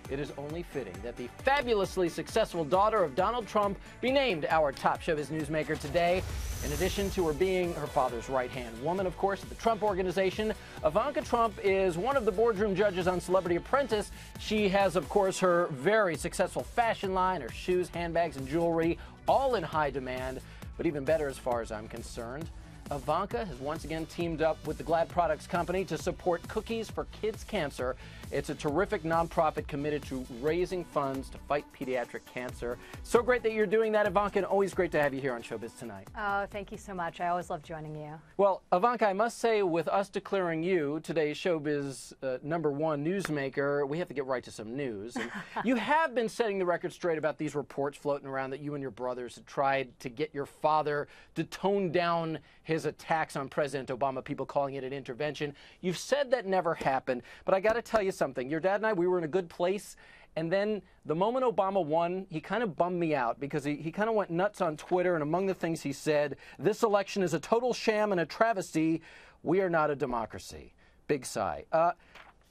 it is only fitting that the fabulously successful daughter of Donald Trump be named our top showbiz newsmaker today. In addition to her being her father's right-hand woman, of course, at the Trump Organization, Ivanka Trump is one of the boardroom judges on Celebrity Apprentice. She has, of course, her very successful fashion line, her shoes, handbags, and jewelry, all in high demand. But even better, as far as I'm concerned, Ivanka has once again teamed up with the Glad Products Company to support Cookies for Kids Cancer. It's a terrific nonprofit committed to raising funds to fight pediatric cancer. So great that you're doing that, Ivanka, and always great to have you here on Showbiz Tonight. Oh, thank you so much. I always love joining you. Well, Ivanka, I must say, with us declaring you today's Showbiz #1 newsmaker, we have to get right to some news. And you have been setting the record straight about these reports floating around that you and your brothers had tried to get your father to tone down his attacks on President Obama, people calling it an intervention. You've said that never happened, but I got to tell you something. Your dad and I, we were in a good place, and then the moment Obama won, he kind of bummed me out because he kind of went nuts on Twitter, and among the things he said, this election is a total sham and a travesty. We are not a democracy. Big sigh.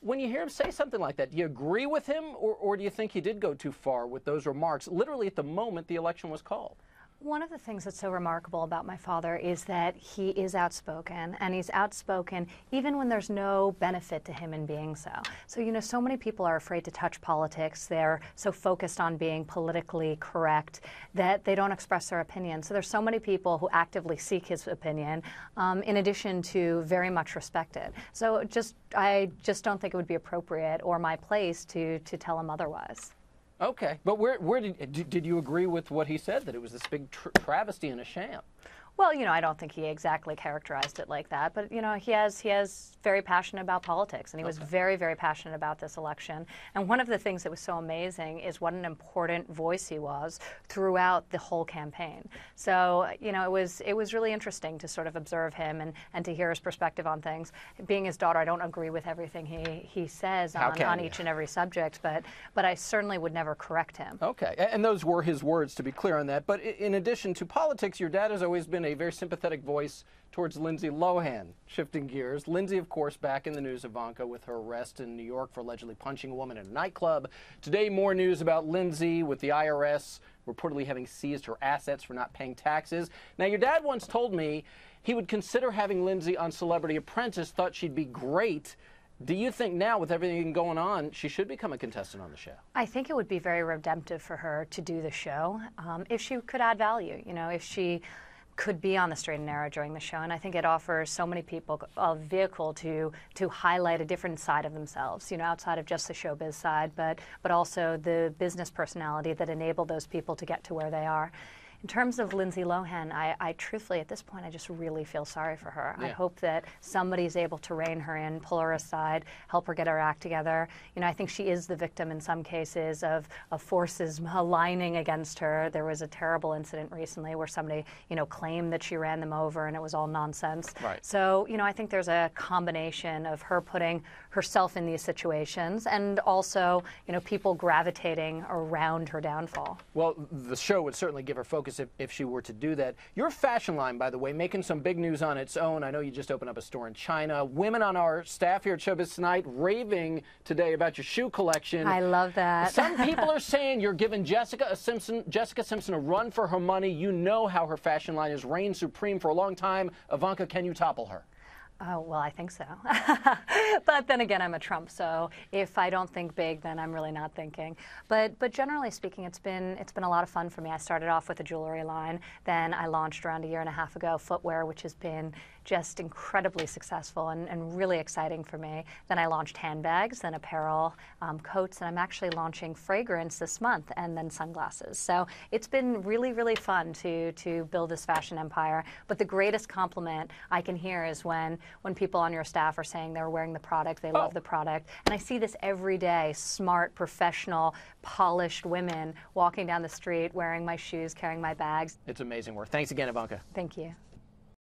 When you hear him say something like that, do you agree with him, or do you think he did go too far with those remarks, literally at the moment the election was called? One of the things that's so remarkable about my father is that he is outspoken, and he's outspoken even when there's no benefit to him in being so. So, you know, so many people are afraid to touch politics. They're so focused on being politically correct that they don't express their opinion. So there's so many people who actively seek his opinion, in addition to very much respect it. So I just don't think it would be appropriate or my place to tell him otherwise. Okay, but where did you agree with what he said, that it was this big travesty and a sham? Well, you know, I don't think he exactly characterized it like that, but, you know, he has very passionate about politics, and he was very, very passionate about this election. And one of the things that was so amazing is what an important voice he was throughout the whole campaign. So, you know, it was really interesting to sort of observe him and to hear his perspective on things. Being his daughter, I don't agree with everything he says on each and every subject, but I certainly would never correct him. Okay, and those were his words, to be clear on that. But in addition to politics, your dad has always been a very sympathetic voice towards Lindsay Lohan. Shifting gears, Lindsay, of course, back in the news, Ivanka, with her arrest in New York for allegedly punching a woman in a nightclub. Today, more news about Lindsay, with the IRS reportedly having seized her assets for not paying taxes. Now, your dad once told me he would consider having Lindsay on Celebrity Apprentice, thought she'd be great. Do you think now, with everything going on, she should become a contestant on the show? I think it would be very redemptive for her to do the show if she could add value, you know, if she could be on the straight and narrow during the show. And I think it offers so many people a vehicle to highlight a different side of themselves, you know, outside of just the showbiz side, but also the business personality that enabled those people to get to where they are. In terms of Lindsay Lohan, I truthfully, at this point, I just really feel sorry for her. Yeah. I hope that somebody's able to rein her in, pull her aside, help her get her act together. You know, I think she is the victim in some cases of forces aligning against her. There was a terrible incident recently where somebody, you know, claimed that she ran them over and it was all nonsense. Right. So, you know, I think there's a combination of her putting herself in these situations and also, you know, people gravitating around her downfall. Well, the show would certainly give her focus if she were to do that. Your fashion line, by the way, making some big news on its own. I know you just opened up a store in China. Women on our staff here at Showbiz Tonight raving today about your shoe collection. I love that. Some people are saying you're giving Jessica Simpson a run for her money. You know how her fashion line has reigned supreme for a long time. Ivanka, can you topple her? Oh, well, I think so. But then again, I'm a Trump, so if I don't think big, then I'm really not thinking. But generally speaking, it's been a lot of fun for me. I started off with a jewelry line, then I launched around 1.5 years ago footwear, which has been just incredibly successful and really exciting for me. Then I launched handbags, then apparel, coats, and I'm actually launching fragrance this month, and then sunglasses. So it's been really, really fun to build this fashion empire. But the greatest compliment I can hear is when people on your staff are saying they're wearing the product, they love the product. And I see this every day, smart, professional, polished women walking down the street, wearing my shoes, carrying my bags. It's amazing work. Thanks again, Ivanka. Thank you.